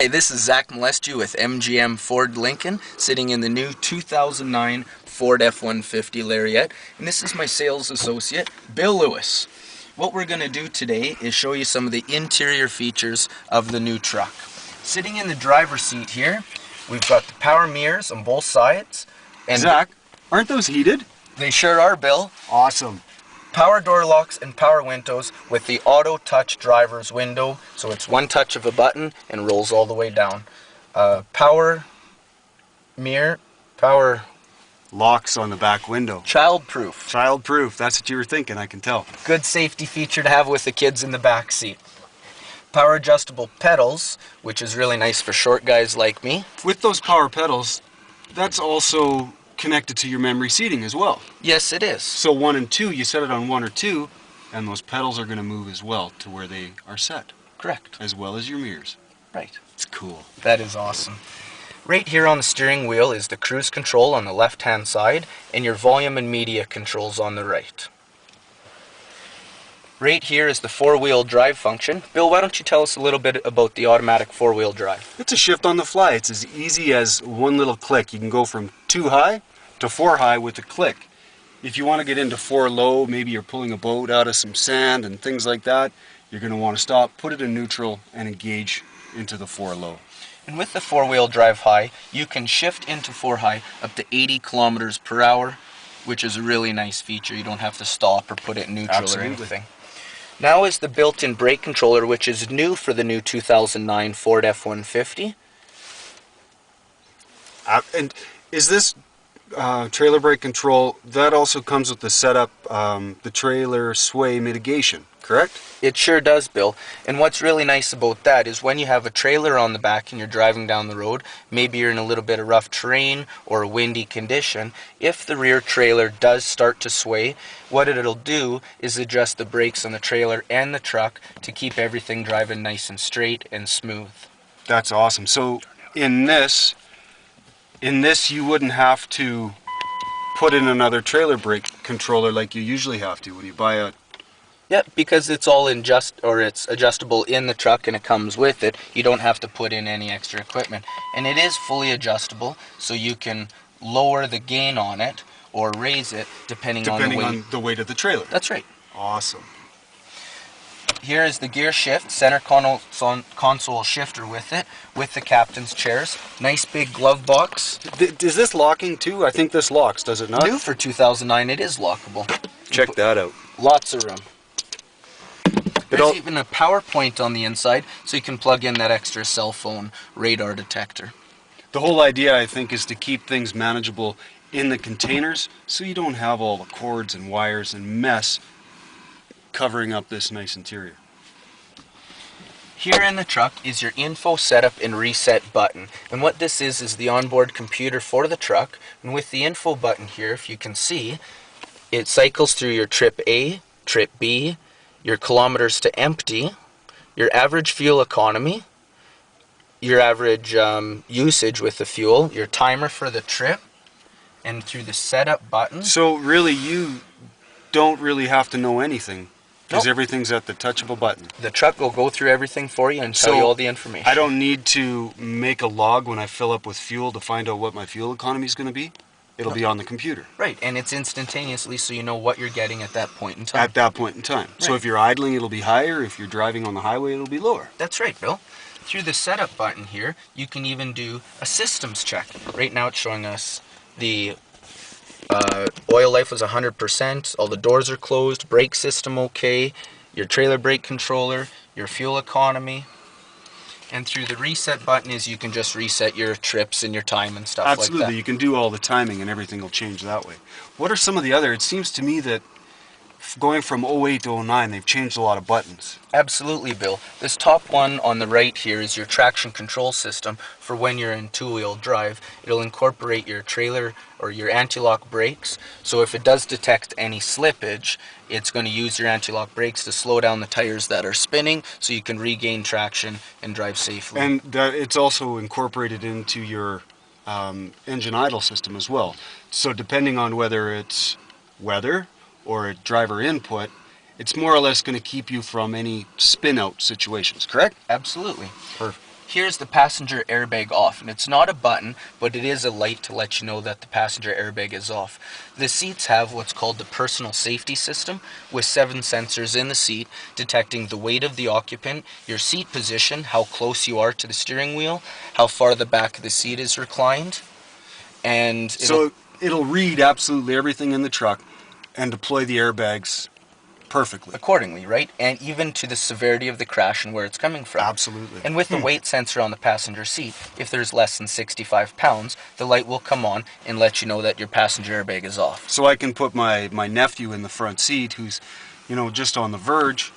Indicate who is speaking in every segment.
Speaker 1: Hey, this is Zach Molescu with MGM Ford Lincoln, sitting in the new 2009 Ford F-150 Lariat, and this is my sales associate, Bill Lewis. What we're going to do today is show you some of the interior features of the new truck. Sitting in the driver's seat here, we've got the power mirrors on both sides. And
Speaker 2: Zach, aren't those heated?
Speaker 1: They sure are, Bill.
Speaker 2: Awesome.
Speaker 1: Power door locks and power windows with the auto touch driver's window, so it's one touch of a button and rolls all the way down. Power mirror, power
Speaker 2: Locks on the back window.
Speaker 1: child-proof.
Speaker 2: Child-proof, that's what you were thinking, I can tell.
Speaker 1: Good safety feature to have with the kids in the back seat. Power adjustable pedals, which is really nice for short guys like me.
Speaker 2: With those power pedals, that's also connected to your memory seating as well.
Speaker 1: Yes, it is.
Speaker 2: So 1 and 2, you set it on 1 or 2, and those pedals are going to move as well to where they are set.
Speaker 1: Correct.
Speaker 2: As well as your mirrors.
Speaker 1: Right.
Speaker 2: It's cool.
Speaker 1: That is awesome. Right here on the steering wheel is the cruise control on the left-hand side and your volume and media controls on the right. Right here is the four-wheel drive function. Bill, why don't you tell us a little bit about the automatic four-wheel drive?
Speaker 2: It's a shift on the fly. It's as easy as one little click. You can go from 2 high to 4 high with a click. If you want to get into 4 low, maybe you're pulling a boat out of some sand and things like that, you're going to want to stop, put it in neutral, and engage into the 4 low.
Speaker 1: And with the four-wheel drive high, you can shift into 4 high up to 80 kilometers per hour, which is a really nice feature. You don't have to stop or put it in neutral or anything. Now is the built-in brake controller, which is new for the new 2009 Ford F-150.
Speaker 2: And is this trailer brake control, that also comes with the setup, the trailer sway mitigation, correct?
Speaker 1: It sure does, Bill. And what's really nice about that is when you have a trailer on the back and you're driving down the road, maybe you're in a little bit of rough terrain or a windy condition, if the rear trailer does start to sway, what it'll do is adjust the brakes on the trailer and the truck to keep everything driving nice and straight and smooth.
Speaker 2: That's awesome. So in this you wouldn't have to put in another trailer brake controller like you usually have to when you buy a...
Speaker 1: Yep, because it's all it's adjustable in the truck and it comes with it. You don't have to put in any extra equipment. And it is fully adjustable, so you can lower the gain on it or raise it depending on
Speaker 2: the weight of the trailer.
Speaker 1: That's right.
Speaker 2: Awesome.
Speaker 1: Here is the gear shift, center console shifter with it, with the captain's chairs. Nice big glove box.
Speaker 2: Is this locking too? I think this locks, does it not?
Speaker 1: New for 2009, it is lockable.
Speaker 2: Check that out.
Speaker 1: Lots of room. There's even a power point on the inside, so you can plug in that extra cell phone radar detector.
Speaker 2: The whole idea, I think, is to keep things manageable in the containers so you don't have all the cords and wires and mess covering up this nice interior.
Speaker 1: Here in the truck is your info setup and reset button. And what this is the onboard computer for the truck. And with the info button here, if you can see, it cycles through your trip A, trip B, your kilometers to empty, your average fuel economy, your average usage with the fuel, your timer for the trip, and through the setup button.
Speaker 2: So really you don't really have to know anything because everything's at the touch of a button.
Speaker 1: The truck will go through everything for you and tell you all the information.
Speaker 2: I don't need to make a log when I fill up with fuel to find out what my fuel economy is going to be. It'll be on the computer.
Speaker 1: Right, and it's instantaneously so you know what you're getting at that point in time.
Speaker 2: At that point in time.
Speaker 1: Right.
Speaker 2: So if you're idling, it'll be higher. If you're driving on the highway, it'll be lower.
Speaker 1: That's right, Bill. Through the setup button here, you can even do a systems check. Right now it's showing us the oil life was 100%, all the doors are closed, brake system okay, your trailer brake controller, your fuel economy. And through the reset button is you can just reset your trips and your time and stuff like that.
Speaker 2: Absolutely, you can do all the timing and everything will change that way. What are some of the other, it seems to me that going from 08 to 09, they've changed a lot of buttons.
Speaker 1: Absolutely, Bill. This top one on the right here is your traction control system for when you're in two-wheel drive. It'll incorporate your trailer or your anti-lock brakes, so if it does detect any slippage, it's going to use your anti-lock brakes to slow down the tires that are spinning so you can regain traction and drive safely.
Speaker 2: And it's also incorporated into your engine idle system as well. So depending on whether it's weather or a driver input, it's more or less going to keep you from any spin-out situations, correct?
Speaker 1: Absolutely.
Speaker 2: Perfect.
Speaker 1: Here's the passenger airbag off, and it's not a button, but it is a light to let you know that the passenger airbag is off. The seats have what's called the personal safety system, with 7 sensors in the seat, detecting the weight of the occupant, your seat position, how close you are to the steering wheel, how far the back of the seat is reclined, and
Speaker 2: it'll read absolutely everything in the truck and deploy the airbags perfectly.
Speaker 1: Accordingly, right? And even to the severity of the crash and where it's coming from.
Speaker 2: Absolutely.
Speaker 1: And with the weight sensor on the passenger seat, if there's less than 65 pounds, the light will come on and let you know that your passenger airbag is off.
Speaker 2: So I can put my nephew in the front seat who's, just on the verge,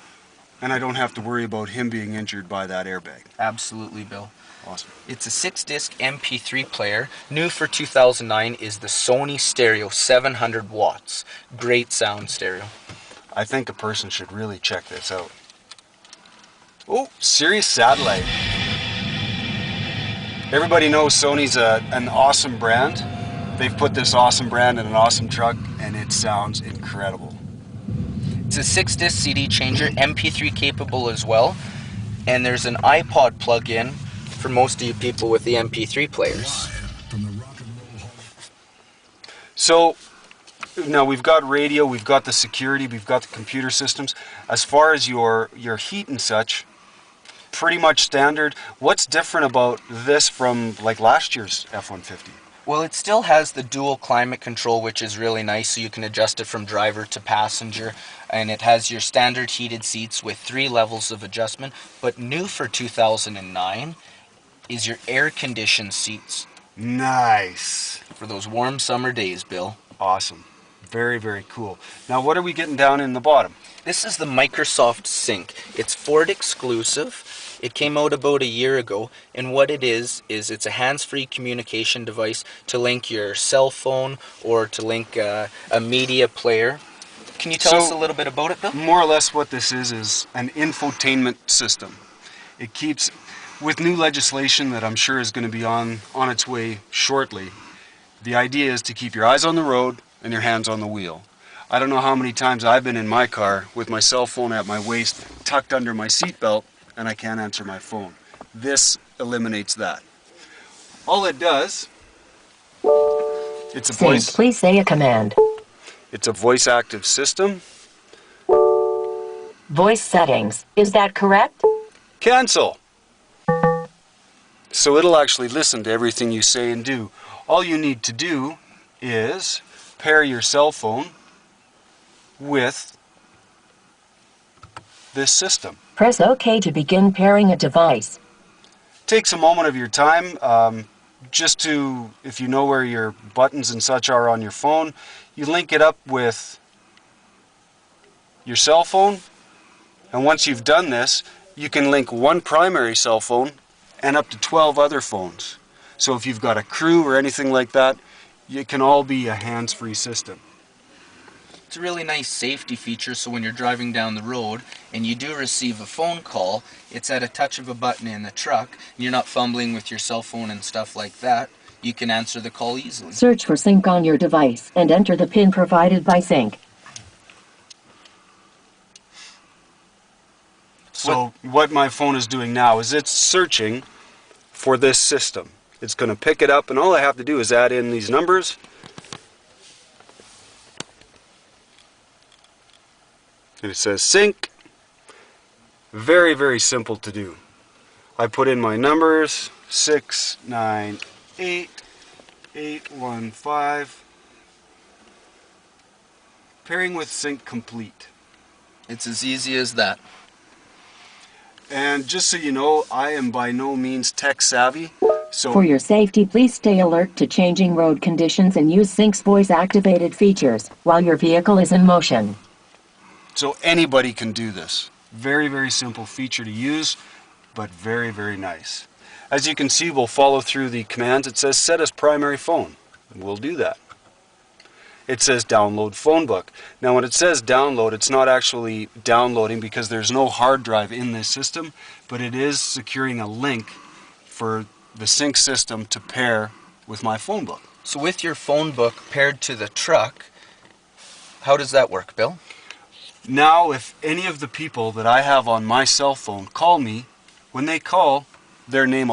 Speaker 2: and I don't have to worry about him being injured by that airbag.
Speaker 1: Absolutely, Bill.
Speaker 2: Awesome.
Speaker 1: It's a 6-disc MP3 player. New for 2009 is the Sony Stereo 700 watts. Great sound stereo.
Speaker 2: I think a person should really check this out. Oh, Sirius Satellite. Everybody knows Sony's an awesome brand. They've put this awesome brand in an awesome truck, and it sounds incredible.
Speaker 1: It's a 6-disc CD changer, MP3 capable as well. And there's an iPod plug-in for most of you people with the MP3 players.
Speaker 2: So, now we've got radio, we've got the security, we've got the computer systems. As far as your heat and such, pretty much standard. What's different about this from like last year's F-150?
Speaker 1: Well, it still has the dual climate control, which is really nice, so you can adjust it from driver to passenger. And it has your standard heated seats with 3 levels of adjustment. But new for 2009 is your air-conditioned seats.
Speaker 2: Nice.
Speaker 1: For those warm summer days, Bill.
Speaker 2: Awesome. Very, very cool. Now, what are we getting down in the bottom?
Speaker 1: This is the Microsoft Sync. It's Ford exclusive. It came out about a year ago, and what it is it's a hands-free communication device to link your cell phone or to link a media player. Can you tell us a little bit about it, Bill?
Speaker 2: More or less what this is an infotainment system. It keeps, with new legislation that I'm sure is going to be on its way shortly, the idea is to keep your eyes on the road and your hands on the wheel. I don't know how many times I've been in my car with my cell phone at my waist, tucked under my seatbelt, and I can't answer my phone. This eliminates that. All it does, it's a voice.
Speaker 3: Please say a command.
Speaker 2: It's a voice-active system.
Speaker 3: Voice settings. Is that correct?
Speaker 2: Cancel. So it'll actually listen to everything you say and do. All you need to do is pair your cell phone with this system.
Speaker 3: Press OK to begin pairing a device.
Speaker 2: Takes a moment of your time just to, if you know where your buttons and such are on your phone, you link it up with your cell phone, and once you've done this, you can link one primary cell phone and up to 12 other phones. So if you've got a crew or anything like that, it can all be a hands-free system.
Speaker 1: It's a really nice safety feature, so when you're driving down the road and you do receive a phone call, it's at a touch of a button in the truck, and you're not fumbling with your cell phone and stuff like that. You can answer the call easily.
Speaker 3: Search for Sync on your device and enter the PIN provided by Sync.
Speaker 2: So what my phone is doing now is it's searching for this system. It's going to pick it up, and all I have to do is add in these numbers. And it says sync. Very, very simple to do. I put in my numbers, 698 815. Pairing with sync complete.
Speaker 1: It's as easy as that.
Speaker 2: And just so you know, I am by no means tech savvy. So
Speaker 3: For your safety, please stay alert to changing road conditions and use Sync's voice-activated features while your vehicle is in motion.
Speaker 2: So anybody can do this. Very, very simple feature to use, but very, very nice. As you can see, we'll follow through the commands. It says set as primary phone. We'll do that. It says download phone book. Now when it says download, it's not actually downloading because there's no hard drive in this system, but it is securing a link for the Sync system to pair with my phone book.
Speaker 1: So with your phone book paired to the truck, how does that work, Bill?
Speaker 2: Now if any of the people that I have on my cell phone call me, when they call, their name